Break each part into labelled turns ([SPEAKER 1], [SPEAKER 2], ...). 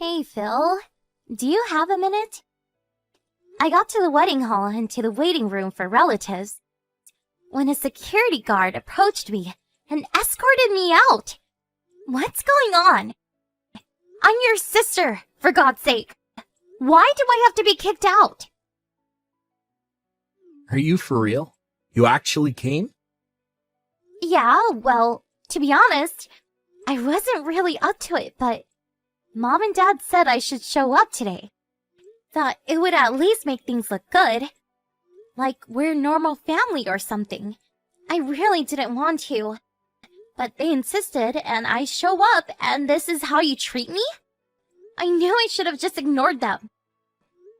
[SPEAKER 1] Hey, Phil. Do you have a minute? I got to the wedding hall and to the waiting room for relatives when a security guard approached me and escorted me out. What's going on? I'm your sister, for God's sake. Why do I have to be kicked out?
[SPEAKER 2] Are you for real? You actually came?
[SPEAKER 1] Yeah, well, to be honest, I wasn't really up to it, but Mom and Dad said I should show up today. Thought it would at least make things look good. Like we're a normal family or something. I really didn't want to. But they insisted and I show up and this is how you treat me? I knew I should have just ignored them.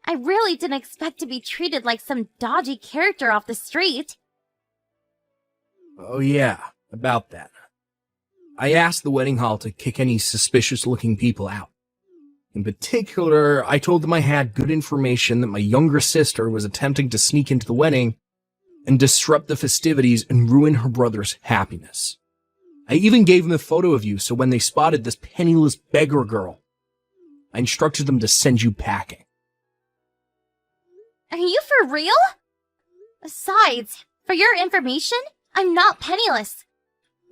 [SPEAKER 1] I really didn't expect to be treated like some dodgy character off the street.
[SPEAKER 2] Oh yeah, about that. I asked the wedding hall to kick any suspicious-looking people out. In particular, I told them I had good information that my younger sister was attempting to sneak into the wedding and disrupt the festivities and ruin her brother's happiness. I even gave them a photo of you so when they spotted this penniless beggar girl, I instructed them to send you packing.
[SPEAKER 1] Are you for real? Besides, for your information, I'm not penniless.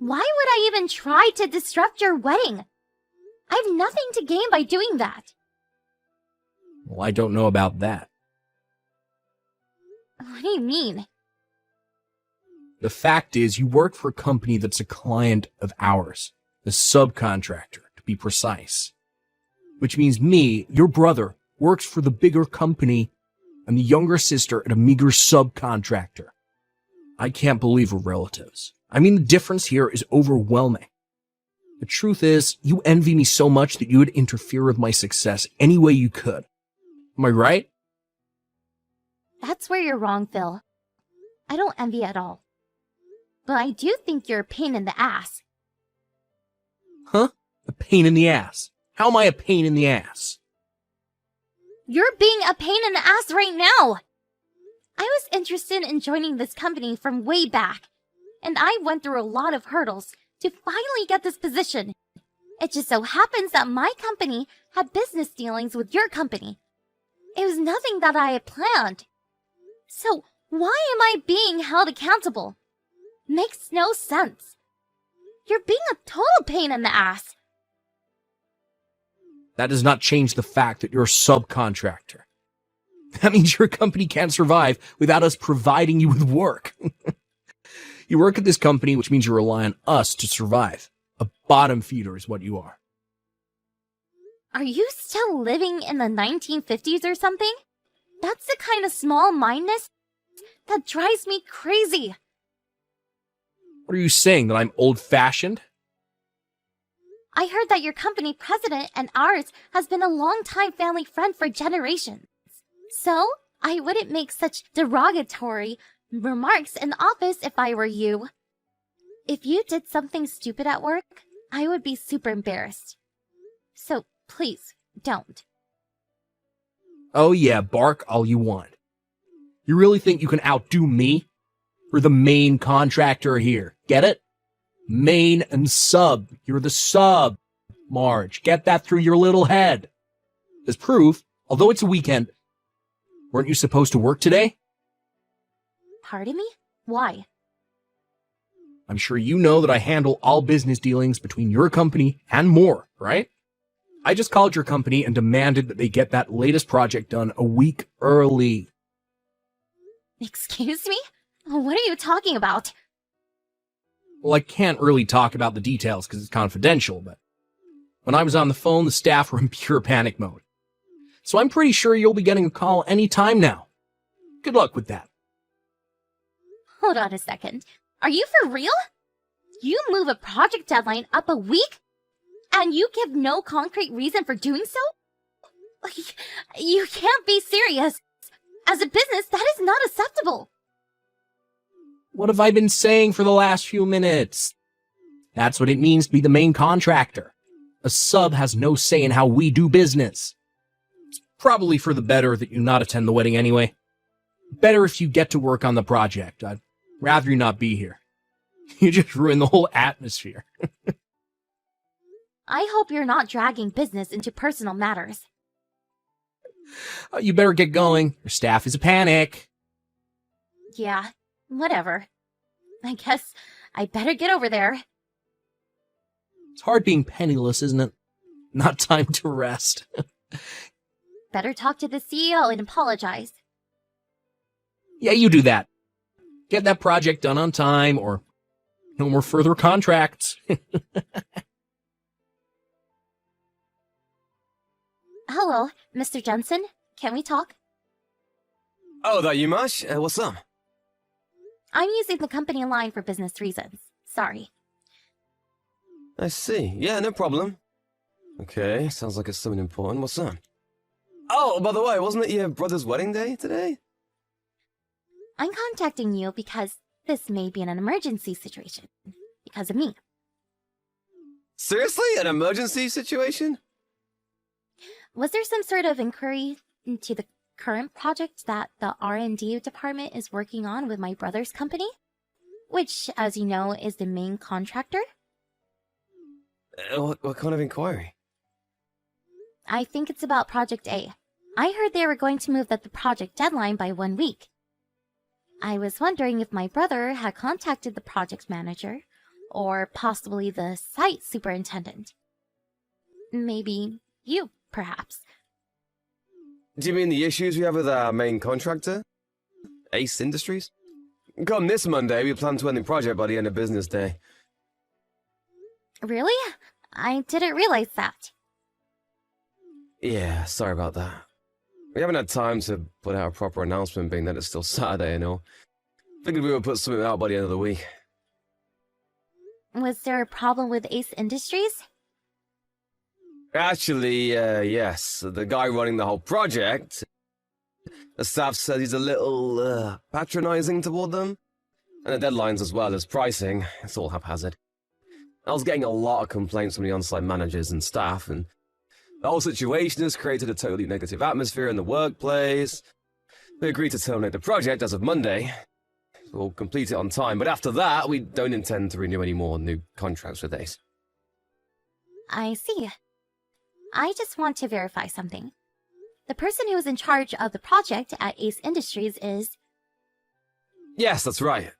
[SPEAKER 1] Why would I even try to disrupt your wedding? I have nothing to gain by doing that.
[SPEAKER 2] Well, I don't know about that.
[SPEAKER 1] What do you mean?
[SPEAKER 2] The fact is, you work for a company that's a client of ours, a subcontractor, to be precise. Which means me, your brother, works for the bigger company and the younger sister at a meager subcontractor. I can't believe we're relatives. I mean, the difference here is overwhelming. The truth is, you envy me so much that you would interfere with my success any way you could. Am I right?
[SPEAKER 1] That's where you're wrong, Phil. I don't envy at all. But I do think you're a pain in the ass.
[SPEAKER 2] Huh? A pain in the ass? How am I a pain in the ass?
[SPEAKER 1] You're being a pain in the ass right now! I was interested in joining this company from way back, and I went through a lot of hurdles to finally get this position. It just so happens that my company had business dealings with your company. It was nothing that I had planned. So why am I being held accountable? Makes no sense. You're being a total pain in the ass.
[SPEAKER 2] That does not change the fact that you're a subcontractor. That means your company can't survive without us providing you with work. You work at this company, which means you rely on us to survive. A bottom feeder is what you are.
[SPEAKER 1] Are you still living in the 1950s or something? That's the kind of small-mindedness that drives me crazy.
[SPEAKER 2] What are you saying, that I'm old-fashioned?
[SPEAKER 1] I heard that your company president and ours has been a long-time family friend for generations. So, I wouldn't make such derogatory remarks in the office if I were you. If you did something stupid at work, I would be super embarrassed. So, please, don't.
[SPEAKER 2] Oh yeah, bark all you want. You really think you can outdo me? We're the main contractor here. Get it? Main and sub. You're the sub, Marge. Get that through your little head. As proof, although it's a weekend, weren't you supposed to work today?
[SPEAKER 1] Pardon me? Why?
[SPEAKER 2] I'm sure you know that I handle all business dealings between your company and more, right? I just called your company and demanded that they get that latest project done a week early.
[SPEAKER 1] Excuse me? What are you talking about?
[SPEAKER 2] Well, I can't really talk about the details because it's confidential, but when I was on the phone, the staff were in pure panic mode. So I'm pretty sure you'll be getting a call any time now. Good luck with that.
[SPEAKER 1] Hold on a second. Are you for real? You move a project deadline up a week? And you give no concrete reason for doing so? You can't be serious. As a business, that is not acceptable.
[SPEAKER 2] What have I been saying for the last few minutes? That's what it means to be the main contractor. A sub has no say in how we do business. It's probably for the better that you not attend the wedding anyway. Better if you get to work on the project. I'd rather you not be here. You just ruined the whole atmosphere.
[SPEAKER 1] I hope you're not dragging business into personal matters.
[SPEAKER 2] You better get going. Your staff is a panic.
[SPEAKER 1] Yeah, whatever. I guess I better get over there.
[SPEAKER 2] It's hard being penniless, isn't it? Not time to rest.
[SPEAKER 1] Better talk to the CEO and apologize.
[SPEAKER 2] Yeah, you do that. Get that project done on time, or no more further contracts.
[SPEAKER 1] Hello, Mr. Jensen. Can we talk?
[SPEAKER 3] Oh, that you, Mash? What's up?
[SPEAKER 1] I'm using the company line for business reasons. Sorry.
[SPEAKER 3] I see. Yeah, no problem. Okay, sounds like it's something important. What's up? Oh, by the way, wasn't it your brother's wedding day today?
[SPEAKER 1] I'm contacting you because this may be an emergency situation. Because of me.
[SPEAKER 3] Seriously? An emergency situation?
[SPEAKER 1] Was there some sort of inquiry into the current project that the R&D department is working on with my brother's company? Which, as you know, is the main contractor?
[SPEAKER 3] What kind of inquiry?
[SPEAKER 1] I think it's about Project A. I heard they were going to move the project deadline by 1 week. I was wondering if my brother had contacted the project manager, or possibly the site superintendent. Maybe you, perhaps.
[SPEAKER 3] Do you mean the issues we have with our main contractor? Ace Industries? Come this Monday, we plan to end the project by the end of business day.
[SPEAKER 1] Really? I didn't realize that.
[SPEAKER 3] Yeah, sorry about that. We haven't had time to put out a proper announcement, being that it's still Saturday and all. Figured we would put something out by the end of the week.
[SPEAKER 1] Was there a problem with Ace Industries?
[SPEAKER 3] Actually, yes. The guy running the whole project, the staff says he's a little, patronizing toward them. And the deadlines as well as pricing, it's all haphazard. I was getting a lot of complaints from the on-site managers and staff, and the whole situation has created a totally negative atmosphere in the workplace. We agreed to terminate the project as of Monday. We'll complete it on time, but after that, we don't intend to renew any more new contracts with Ace.
[SPEAKER 1] I see. I just want to verify something. The person who is in charge of the project at Ace Industries is...
[SPEAKER 3] Yes, that's right.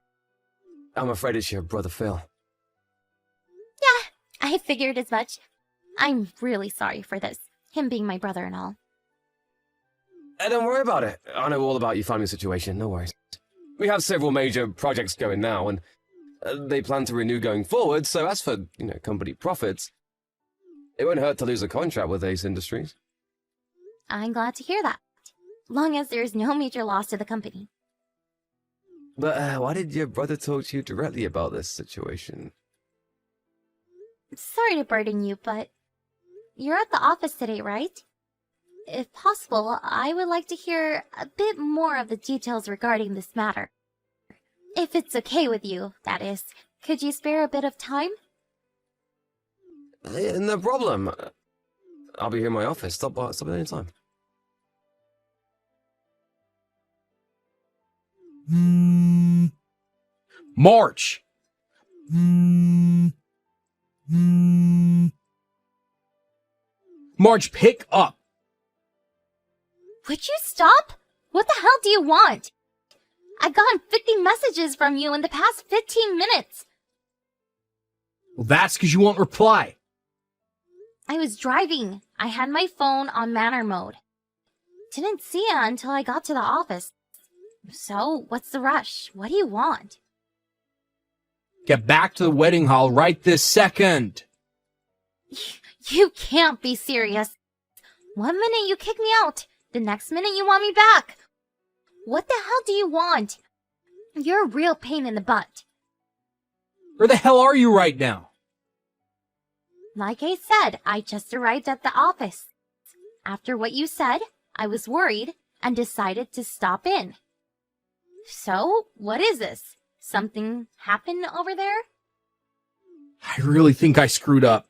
[SPEAKER 3] I'm afraid it's your brother Phil.
[SPEAKER 1] Yeah, I figured as much. I'm really sorry for this, him being my brother and all.
[SPEAKER 3] Don't worry about it. I know all about your family situation, no worries. We have several major projects going now, and they plan to renew going forward, so as for, company profits, it won't hurt to lose a contract with Ace Industries.
[SPEAKER 1] I'm glad to hear that, long as there is no major loss to the company.
[SPEAKER 3] But why did your brother talk to you directly about this situation?
[SPEAKER 1] Sorry to burden you, but you're at the office today, right? If possible, I would like to hear a bit more of the details regarding this matter. If it's okay with you, that is. Could you spare a bit of time?
[SPEAKER 3] No problem. I'll be here in my office. Stop at any time.
[SPEAKER 2] March! March, pick up!
[SPEAKER 1] Would you stop? What the hell do you want? I've gotten 50 messages from you in the past 15 minutes.
[SPEAKER 2] Well, that's because you won't reply.
[SPEAKER 1] I was driving. I had my phone on manner mode. Didn't see it until I got to the office. So, what's the rush? What do you want?
[SPEAKER 2] Get back to the wedding hall right this second.
[SPEAKER 1] You can't be serious. 1 minute you kick me out. The next minute you want me back. What the hell do you want? You're a real pain in the butt.
[SPEAKER 2] Where the hell are you right now?
[SPEAKER 1] Like I said, I just arrived at the office. After what you said, I was worried and decided to stop in. So, what is this? Something happened over there?
[SPEAKER 2] I really think I screwed up.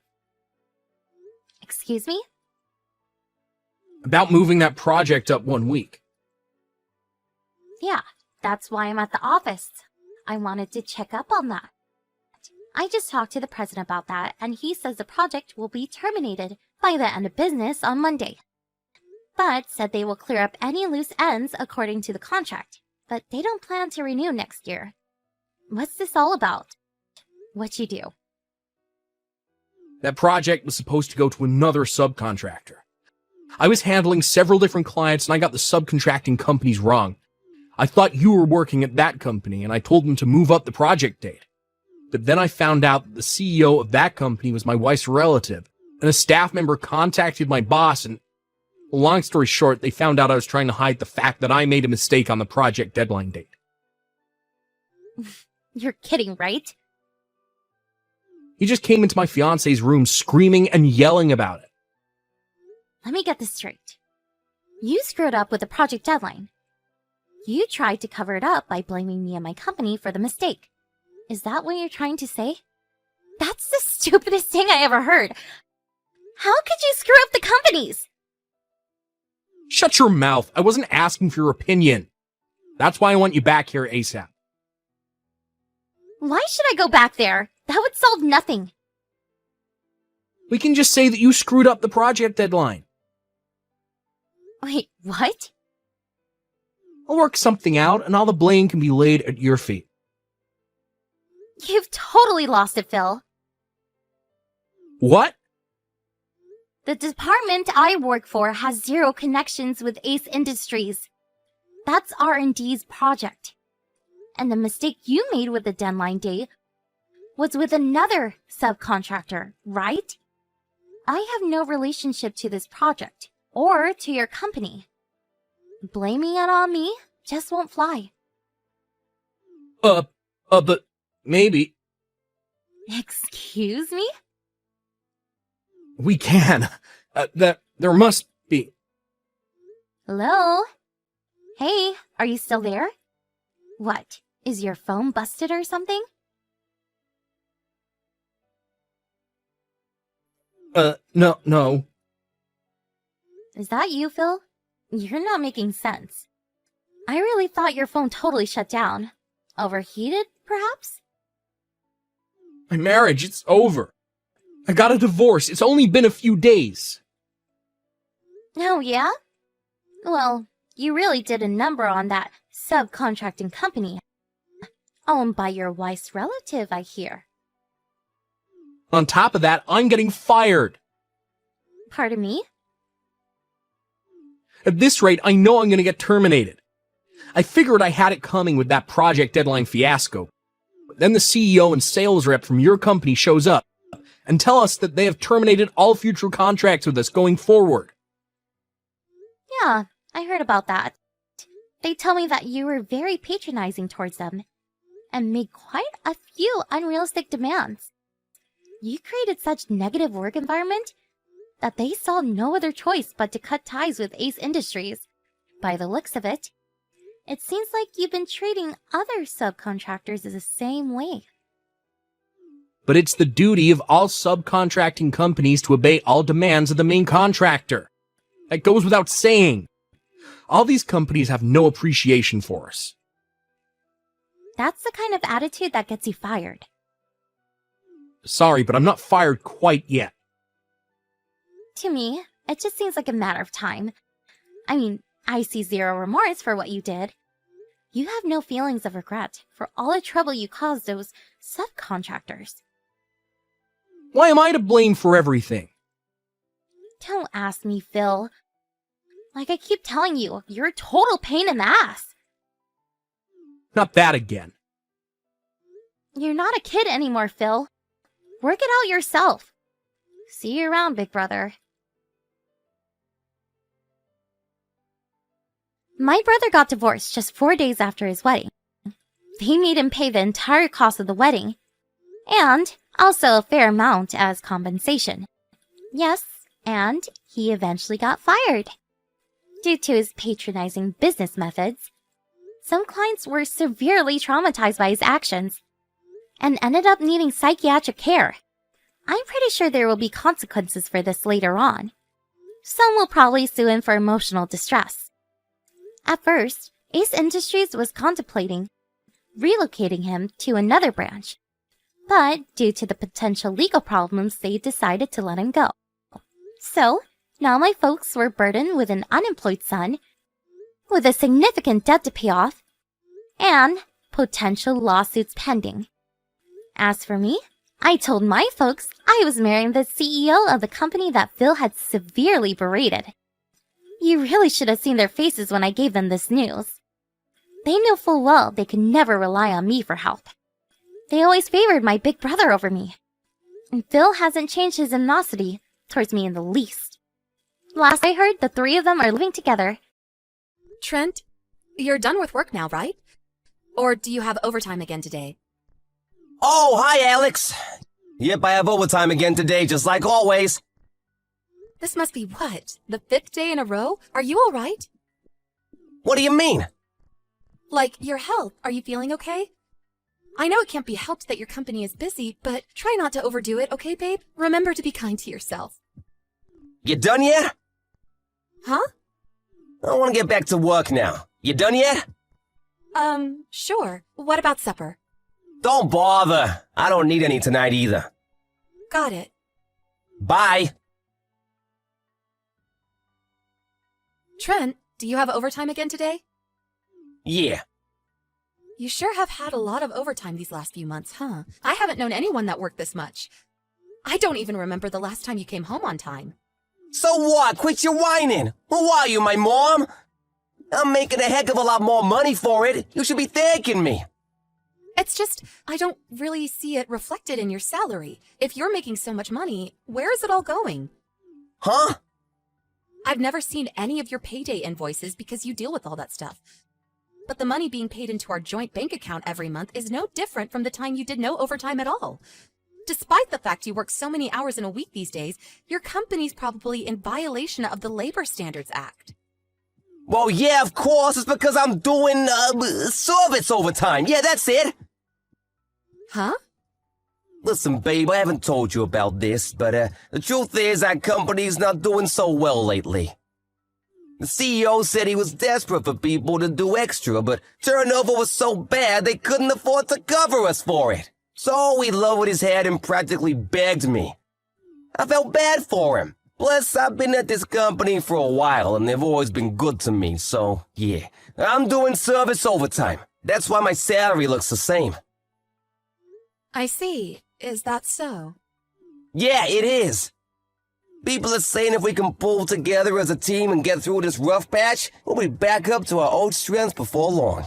[SPEAKER 1] Excuse me?
[SPEAKER 2] About moving that project up 1 week.
[SPEAKER 1] Yeah, that's why I'm at the office. I wanted to check up on that. I just talked to the president about that, and he says the project will be terminated by the end of business on Monday. But said they will clear up any loose ends according to the contract, but they don't plan to renew next year. What's this all about? What'd you do?
[SPEAKER 2] That project was supposed to go to another subcontractor. I was handling several different clients and I got the subcontracting companies wrong. I thought you were working at that company and I told them to move up the project date. But then I found out that the CEO of that company was my wife's relative, and a staff member contacted my boss, and long story short, they found out I was trying to hide the fact that I made a mistake on the project deadline date.
[SPEAKER 1] You're kidding, right?
[SPEAKER 2] He just came into my fiance's room screaming and yelling about it.
[SPEAKER 1] Let me get this straight. You screwed up with the project deadline. You tried to cover it up by blaming me and my company for the mistake. Is that what you're trying to say? That's the stupidest thing I ever heard. How could you screw up the companies?
[SPEAKER 2] Shut your mouth. I wasn't asking for your opinion. That's why I want you back here ASAP.
[SPEAKER 1] Why should I go back there? That would solve nothing.
[SPEAKER 2] We can just say that you screwed up the project deadline.
[SPEAKER 1] Wait, what?
[SPEAKER 2] I'll work something out and all the blame can be laid at your feet.
[SPEAKER 1] You've totally lost it, Phil.
[SPEAKER 2] What?
[SPEAKER 1] The department I work for has zero connections with Ace Industries. That's R&D's project. And the mistake you made with the deadline date was with another subcontractor, right? I have no relationship to this project or to your company. Blaming it on me just won't fly.
[SPEAKER 2] But maybe.
[SPEAKER 1] Excuse me?
[SPEAKER 2] We can. There must be.
[SPEAKER 1] Hello? Hey, are you still there? What, is your phone busted or something?
[SPEAKER 2] No.
[SPEAKER 1] Is that you, Phil? You're not making sense. I really thought your phone totally shut down. Overheated, perhaps?
[SPEAKER 2] My marriage, it's over. I got a divorce. It's only been a few days.
[SPEAKER 1] Oh, yeah? Well, you really did a number on that subcontracting company. Owned by your wife's relative, I hear.
[SPEAKER 2] On top of that, I'm getting fired.
[SPEAKER 1] Pardon me?
[SPEAKER 2] At this rate, I know I'm going to get terminated. I figured I had it coming with that project deadline fiasco. But then the CEO and sales rep from your company shows up and tell us that they have terminated all future contracts with us going forward.
[SPEAKER 1] Yeah, I heard about that. They tell me that you were very patronizing towards them and made quite a few unrealistic demands. You created such negative work environment that they saw no other choice but to cut ties with Ace Industries. By the looks of it, it seems like you've been treating other subcontractors the same way.
[SPEAKER 2] But it's the duty of all subcontracting companies to obey all demands of the main contractor. That goes without saying. All these companies have no appreciation for us.
[SPEAKER 1] That's the kind of attitude that gets you fired.
[SPEAKER 2] Sorry, but I'm not fired quite yet.
[SPEAKER 1] To me, it just seems like a matter of time. I mean, I see zero remorse for what you did. You have no feelings of regret for all the trouble you caused those subcontractors.
[SPEAKER 2] Why am I to blame for everything?
[SPEAKER 1] Don't ask me, Phil. Like I keep telling you, you're a total pain in the ass.
[SPEAKER 2] Not that again.
[SPEAKER 1] You're not a kid anymore, Phil. Work it out yourself. See you around, big brother. My brother got divorced just 4 days after his wedding. They made him pay the entire cost of the wedding, and also a fair amount as compensation. Yes, and he eventually got fired. Due to his patronizing business methods, some clients were severely traumatized by his actions and ended up needing psychiatric care. I'm pretty sure there will be consequences for this later on. Some will probably sue him for emotional distress. At first, Ace Industries was contemplating relocating him to another branch, But due to the potential legal problems, they decided to let him go. So, now my folks were burdened with an unemployed son, with a significant debt to pay off, and potential lawsuits pending. As for me, I told my folks I was marrying the CEO of the company that Phil had severely berated. You really should have seen their faces when I gave them this news. They knew full well they could never rely on me for help. They always favored my big brother over me. And Phil hasn't changed his animosity towards me in the least. Last I heard, the three of them are living together.
[SPEAKER 4] Trent, you're done with work now, right? Or do you have overtime again today?
[SPEAKER 3] Oh, hi, Alex. Yep, I have overtime again today, just like always.
[SPEAKER 4] This must be what? The 5th day in a row? Are you all right?
[SPEAKER 3] What do you mean?
[SPEAKER 4] Like, your health. Are you feeling okay? I know it can't be helped that your company is busy, but try not to overdo it, okay, babe? Remember to be kind to yourself.
[SPEAKER 3] You done yet?
[SPEAKER 4] Huh?
[SPEAKER 3] I want to get back to work now. You done yet?
[SPEAKER 4] Sure. What about supper?
[SPEAKER 3] Don't bother. I don't need any tonight either.
[SPEAKER 4] Got it.
[SPEAKER 3] Bye.
[SPEAKER 4] Trent, do you have overtime again today?
[SPEAKER 3] Yeah.
[SPEAKER 4] You sure have had a lot of overtime these last few months, huh? I haven't known anyone that worked this much. I don't even remember the last time you came home on time.
[SPEAKER 3] So what? Quit your whining. Who are you, my mom? I'm making a heck of a lot more money for it. You should be thanking me.
[SPEAKER 4] It's just, I don't really see it reflected in your salary. If you're making so much money, where is it all going?
[SPEAKER 3] Huh?
[SPEAKER 4] I've never seen any of your payday invoices because you deal with all that stuff. But the money being paid into our joint bank account every month is no different from the time you did no overtime at all. Despite the fact you work so many hours in a week these days, your company's probably in violation of the Labor Standards Act.
[SPEAKER 3] Well, yeah, of course. It's because I'm doing, service overtime. Yeah, that's it.
[SPEAKER 4] Huh?
[SPEAKER 3] Listen, babe, I haven't told you about this, but, the truth is our company's not doing so well lately. The CEO said he was desperate for people to do extra, but turnover was so bad they couldn't afford to cover us for it. So he lowered his head and practically begged me. I felt bad for him. Plus, I've been at this company for a while, and they've always been good to me, so, yeah. I'm doing service overtime. That's why my salary looks the same.
[SPEAKER 4] I see. Is that so?
[SPEAKER 3] Yeah, it is. People are saying if we can pull together as a team and get through this rough patch, we'll be back up to our old strengths before long.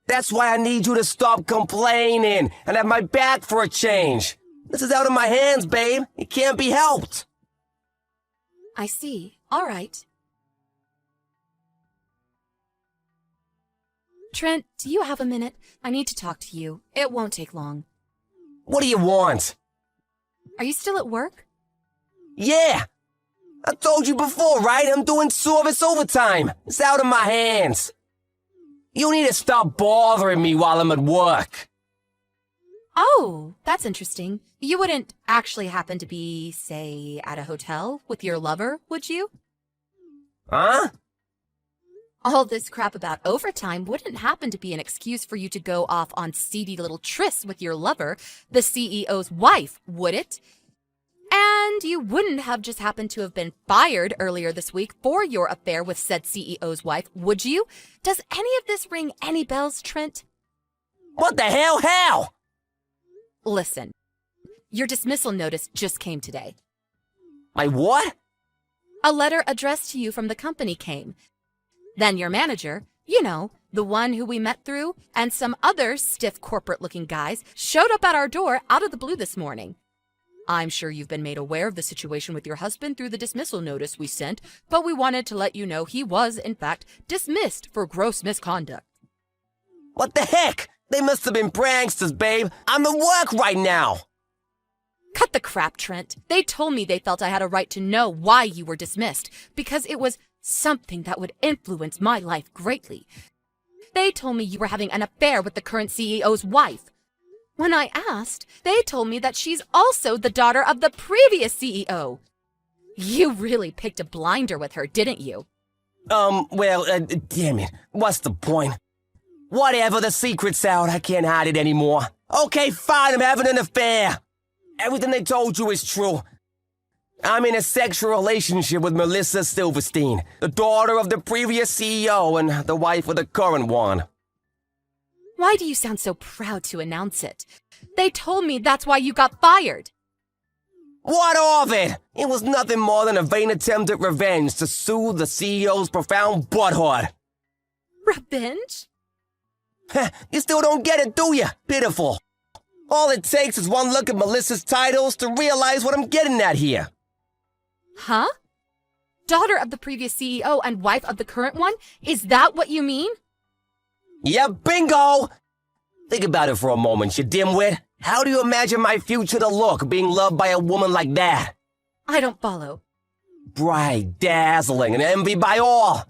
[SPEAKER 3] That's why I need you to stop complaining and have my back for a change. This is out of my hands, babe. It can't be helped.
[SPEAKER 4] I see. All right. Trent, do you have a minute? I need to talk to you. It won't take long.
[SPEAKER 3] What do you want?
[SPEAKER 4] Are you still at work?
[SPEAKER 3] Yeah. I told you before, right? I'm doing service overtime. It's out of my hands. You need to stop bothering me while I'm at work.
[SPEAKER 4] Oh, that's interesting. You wouldn't actually happen to be, say, at a hotel with your lover, would you?
[SPEAKER 3] Huh?
[SPEAKER 4] All this crap about overtime wouldn't happen to be an excuse for you to go off on seedy little trysts with your lover, the CEO's wife, would it? And you wouldn't have just happened to have been fired earlier this week for your affair with said CEO's wife, would you? Does any of this ring any bells, Trent?
[SPEAKER 3] What the hell? How?
[SPEAKER 4] Listen, your dismissal notice just came today.
[SPEAKER 3] My what?
[SPEAKER 4] A letter addressed to you from the company came. Then your manager, you know, the one who we met through, and some other stiff corporate-looking guys showed up at our door out of the blue this morning. I'm sure you've been made aware of the situation with your husband through the dismissal notice we sent, but we wanted to let you know he was, in fact, dismissed for gross misconduct.
[SPEAKER 3] What the heck? They must have been pranksters, babe. I'm at work right now.
[SPEAKER 4] Cut the crap, Trent. They told me they felt I had a right to know why you were dismissed, because it was something that would influence my life greatly. They told me you were having an affair with the current CEO's wife. When I asked, they told me that she's also the daughter of the previous CEO. You really picked a blinder with her, didn't you?
[SPEAKER 3] Well, damn it. What's the point? Whatever, the secret's out. I can't hide it anymore. Okay, fine, I'm having an affair. Everything they told you is true. I'm in a sexual relationship with Melissa Silverstein, the daughter of the previous CEO and the wife of the current one.
[SPEAKER 4] Why do you sound so proud to announce it? They told me that's why you got fired.
[SPEAKER 3] What of it? It was nothing more than a vain attempt at revenge to soothe the CEO's profound butthurt.
[SPEAKER 4] Revenge?
[SPEAKER 3] You still don't get it, do you? Pitiful. All it takes is one look at Melissa's titles to realize what I'm getting at here.
[SPEAKER 4] Huh? Daughter of the previous CEO and wife of the current one? Is that what you mean?
[SPEAKER 3] Yeah, bingo! Think about it for a moment, you dimwit. How do you imagine my future to look, being loved by a woman like that?
[SPEAKER 4] I don't follow.
[SPEAKER 3] Bright, dazzling, and envied by all.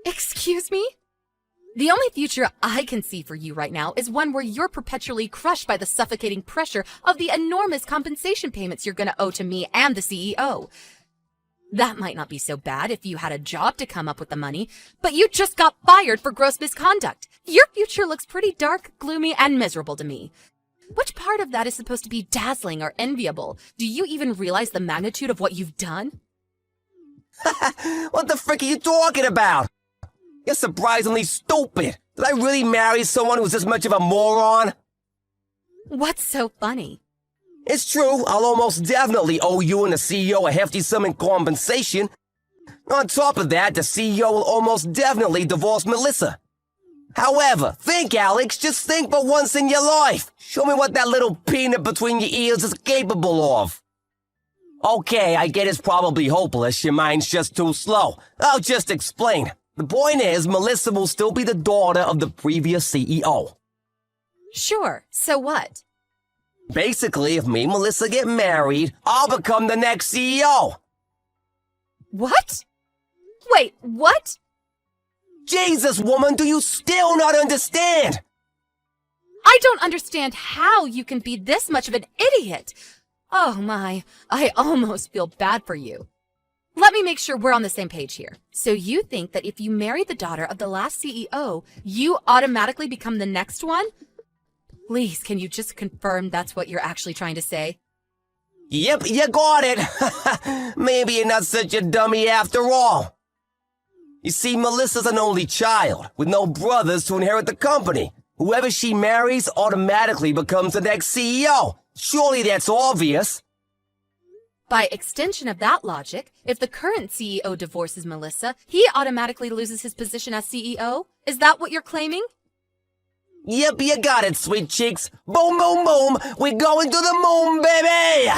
[SPEAKER 4] Excuse me? The only future I can see for you right now is one where you're perpetually crushed by the suffocating pressure of the enormous compensation payments you're going to owe to me and the CEO. That might not be so bad if you had a job to come up with the money, but you just got fired for gross misconduct. Your future looks pretty dark, gloomy, and miserable to me. Which part of that is supposed to be dazzling or enviable? Do you even realize the magnitude of what you've done?
[SPEAKER 3] What the frick are you talking about? You're surprisingly stupid. Did I really marry someone who's this much of a moron?
[SPEAKER 4] What's so funny?
[SPEAKER 3] It's true, I'll almost definitely owe you and the CEO a hefty sum in compensation. On top of that, the CEO will almost definitely divorce Melissa. However, think, Alex, just think for once in your life. Show me what that little peanut between your ears is capable of. Okay, I get it's probably hopeless, your mind's just too slow. I'll just explain. The point is, Melissa will still be the daughter of the previous CEO.
[SPEAKER 4] Sure, so what?
[SPEAKER 3] Basically, if me and Melissa get married, I'll become the next CEO.
[SPEAKER 4] What? Wait, what?
[SPEAKER 3] Jesus, woman, do you still not understand?
[SPEAKER 4] I don't understand how you can be this much of an idiot. Oh my, I almost feel bad for you. Let me make sure we're on the same page here. So you think that if you marry the daughter of the last CEO, you automatically become the next one? Please, can you just confirm that's what you're actually trying to say?
[SPEAKER 3] Yep, you got it. Maybe you're not such a dummy after all. You see, Melissa's an only child, with no brothers to inherit the company. Whoever she marries automatically becomes the next CEO. Surely that's obvious.
[SPEAKER 4] By extension of that logic, if the current CEO divorces Melissa, he automatically loses his position as CEO? Is that what you're claiming?
[SPEAKER 3] Yep, you got it, sweet cheeks. Boom, boom, boom. We're going to the moon, baby!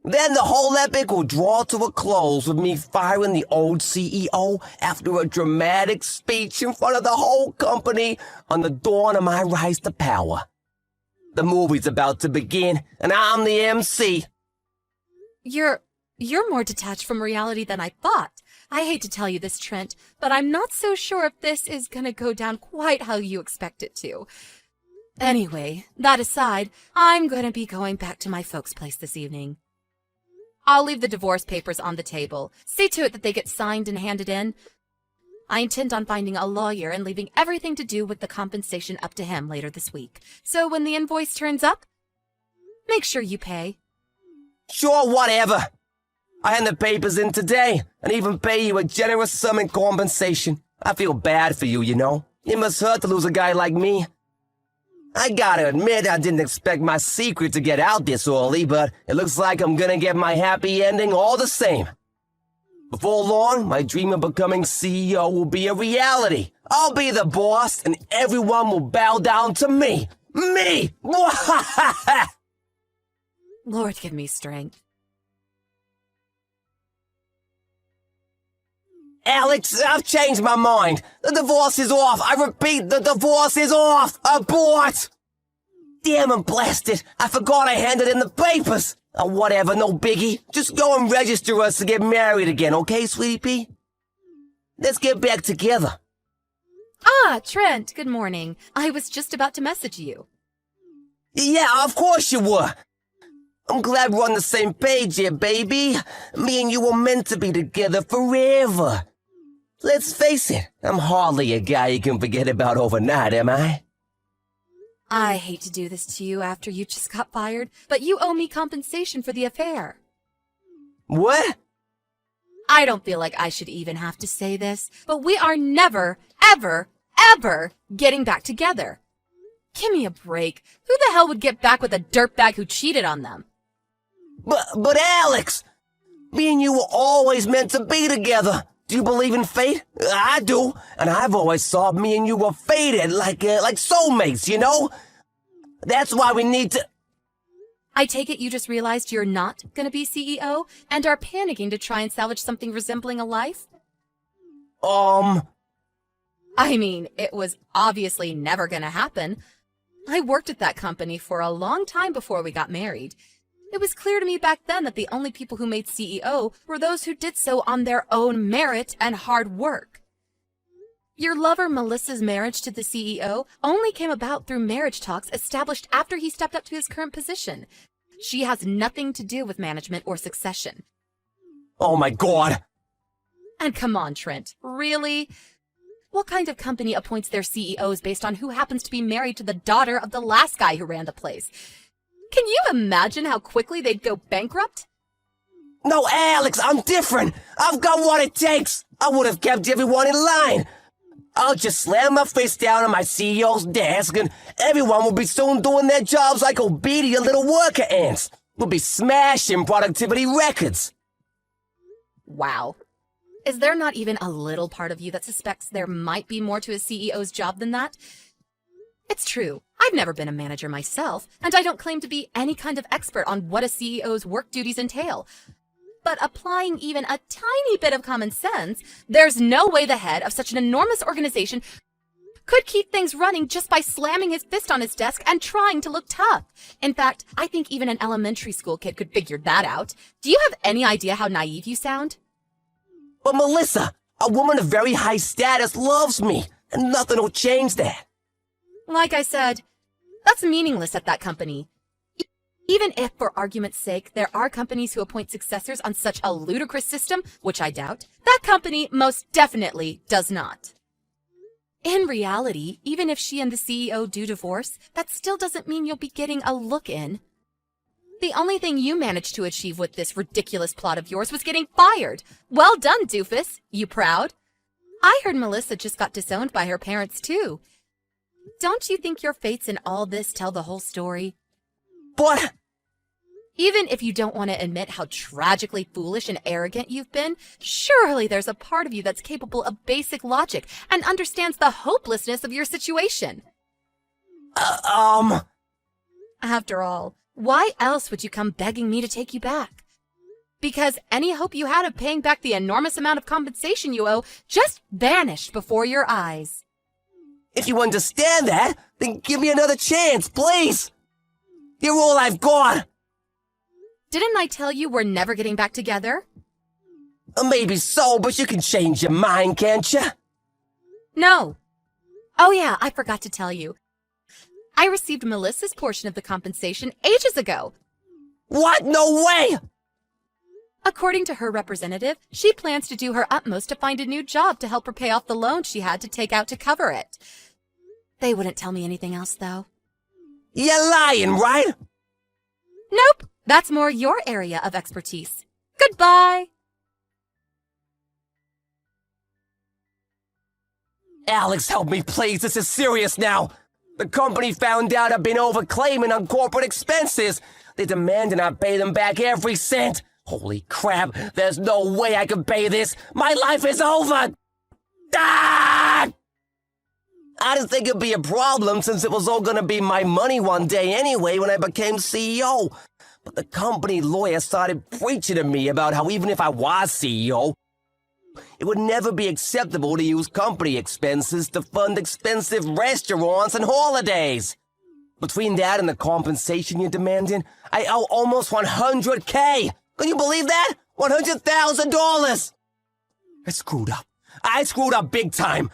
[SPEAKER 3] Then the whole epic will draw to a close with me firing the old CEO after a dramatic speech in front of the whole company on the dawn of my rise to power. The movie's about to begin, and I'm the MC.
[SPEAKER 4] You're more detached from reality than I thought. I hate to tell you this, Trent, but I'm not so sure if this is gonna go down quite how you expect it to. Anyway, that aside, I'm gonna be going back to my folks' place this evening. I'll leave the divorce papers on the table. See to it that they get signed and handed in. I intend on finding a lawyer and leaving everything to do with the compensation up to him later this week. So when the invoice turns up, make sure you pay.
[SPEAKER 3] Sure, whatever. I hand the papers in today and even pay you a generous sum in compensation. I feel bad for you, you know. It must hurt to lose a guy like me. I gotta admit, I didn't expect my secret to get out this early, but it looks like I'm gonna get my happy ending all the same. Before long, my dream of becoming CEO will be a reality. I'll be the boss, and everyone will bow down to me. Me!
[SPEAKER 4] Lord, give me strength.
[SPEAKER 3] Alex, I've changed my mind. The divorce is off. I repeat, the divorce is off. Abort! Damn and blast it. I forgot I handed in the papers. Oh, whatever, no biggie. Just go and register us to get married again, okay, sweetie pea? Let's get back together.
[SPEAKER 4] Ah, Trent, good morning. I was just about to message you.
[SPEAKER 3] Yeah, of course you were. I'm glad we're on the same page here, baby. Me and you were meant to be together forever. Let's face it, I'm hardly a guy you can forget about overnight, am I?
[SPEAKER 4] I hate to do this to you after you just got fired, but you owe me compensation for the affair.
[SPEAKER 3] What?
[SPEAKER 4] I don't feel like I should even have to say this, but we are never, ever, ever getting back together. Give me a break. Who the hell would get back with a dirtbag who cheated on them?
[SPEAKER 3] But Alex! Me and you were always meant to be together. Do you believe in fate? I do, and I've always thought me and you were fated, like soulmates, you know? That's why we need to...
[SPEAKER 4] I take it you just realized you're not gonna be CEO and are panicking to try and salvage something resembling a life? I mean, it was obviously never gonna happen. I worked at that company for a long time before we got married. It was clear to me back then that the only people who made CEO were those who did so on their own merit and hard work. Your lover Melissa's marriage to the CEO only came about through marriage talks established after he stepped up to his current position. She has nothing to do with management or succession.
[SPEAKER 3] Oh my God!
[SPEAKER 4] And come on, Trent, really? What kind of company appoints their CEOs based on who happens to be married to the daughter of the last guy who ran the place? Can you imagine how quickly they'd go bankrupt?
[SPEAKER 3] No, Alex, I'm different. I've got what it takes. I would have kept everyone in line. I'll just slam my fist down on my CEO's desk and everyone will be soon doing their jobs like obedient little worker ants. We'll be smashing productivity records.
[SPEAKER 4] Wow. Is there not even a little part of you that suspects there might be more to a CEO's job than that? It's true, I've never been a manager myself, and I don't claim to be any kind of expert on what a CEO's work duties entail. But applying even a tiny bit of common sense, there's no way the head of such an enormous organization could keep things running just by slamming his fist on his desk and trying to look tough. In fact, I think even an elementary school kid could figure that out. Do you have any idea how naive you sound?
[SPEAKER 3] But Melissa, a woman of very high status loves me, and nothing will change that.
[SPEAKER 4] Like I said, that's meaningless at that company. Even if, for argument's sake, there are companies who appoint successors on such a ludicrous system, which I doubt, that company most definitely does not. In reality, even if she and the CEO do divorce, that still doesn't mean you'll be getting a look in. The only thing you managed to achieve with this ridiculous plot of yours was getting fired. Well done, doofus. You proud? I heard Melissa just got disowned by her parents, too. Don't you think your fates in all this tell the whole story?
[SPEAKER 3] But...
[SPEAKER 4] Even if you don't want to admit how tragically foolish and arrogant you've been, surely there's a part of you that's capable of basic logic and understands the hopelessness of your situation. After all, why else would you come begging me to take you back? Because any hope you had of paying back the enormous amount of compensation you owe just vanished before your eyes.
[SPEAKER 3] If you understand that, then give me another chance, please! You're all I've got!
[SPEAKER 4] Didn't I tell you we're never getting back together?
[SPEAKER 3] Maybe so, but you can change your mind, can't you?
[SPEAKER 4] No. Oh yeah, I forgot to tell you. I received Melissa's portion of the compensation ages ago.
[SPEAKER 3] What? No way!
[SPEAKER 4] According to her representative, she plans to do her utmost to find a new job to help her pay off the loan she had to take out to cover it. They wouldn't tell me anything else, though.
[SPEAKER 3] You're lying, right?
[SPEAKER 4] Nope, that's more your area of expertise. Goodbye!
[SPEAKER 3] Alex, help me, please. This is serious now. The company found out I've been overclaiming on corporate expenses. They're demanding I pay them back every cent. Holy crap, there's no way I can pay this. My life is over. Ah! I didn't think it'd be a problem since it was all gonna be my money one day anyway when I became CEO. But the company lawyer started preaching to me about how even if I was CEO, it would never be acceptable to use company expenses to fund expensive restaurants and holidays. Between that and the compensation you're demanding, I owe almost $100K. Can you believe that? $100,000! I screwed up. I screwed up big time.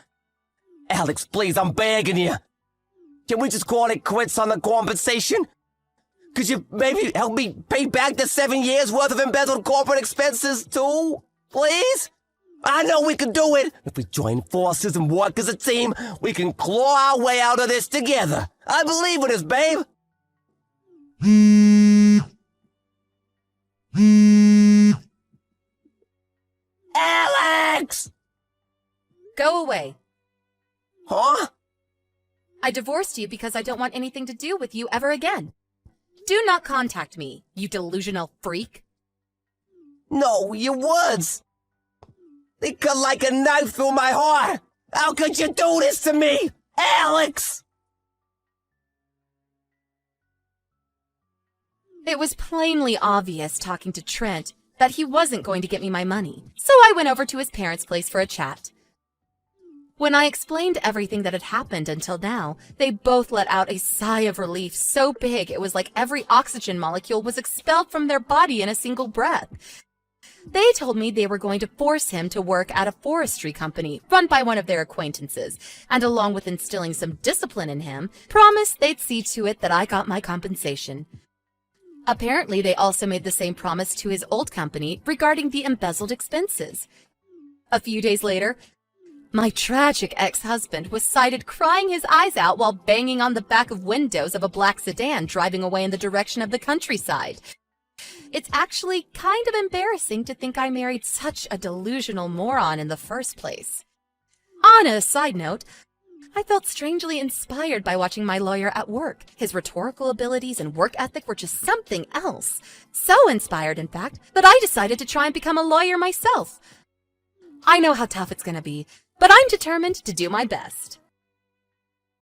[SPEAKER 3] Alex, please, I'm begging you. Can we just call it quits on the compensation? Could you maybe help me pay back the 7 years worth of embezzled corporate expenses too? Please? I know we can do it! If we join forces and work as a team, we can claw our way out of this together! I believe in us, babe! Alex!
[SPEAKER 4] Go away.
[SPEAKER 3] Huh?
[SPEAKER 4] I divorced you because I don't want anything to do with you ever again. Do not contact me, you delusional freak.
[SPEAKER 3] No, your words! They cut like a knife through my heart! How could you do this to me? Alex!
[SPEAKER 4] It was plainly obvious talking to Trent that he wasn't going to get me my money, so I went over to his parents' place for a chat. When I explained everything that had happened until now, they both let out a sigh of relief so big it was like every oxygen molecule was expelled from their body in a single breath. They told me they were going to force him to work at a forestry company run by one of their acquaintances, and along with instilling some discipline in him, promised they'd see to it that I got my compensation. Apparently, they also made the same promise to his old company regarding the embezzled expenses. A few days later, my tragic ex-husband was sighted crying his eyes out while banging on the back of windows of a black sedan driving away in the direction of the countryside. It's actually kind of embarrassing to think I married such a delusional moron in the first place. On a side note, I felt strangely inspired by watching my lawyer at work. His rhetorical abilities and work ethic were just something else. So inspired, in fact, that I decided to try and become a lawyer myself. I know how tough it's going to be, but I'm determined to do my best.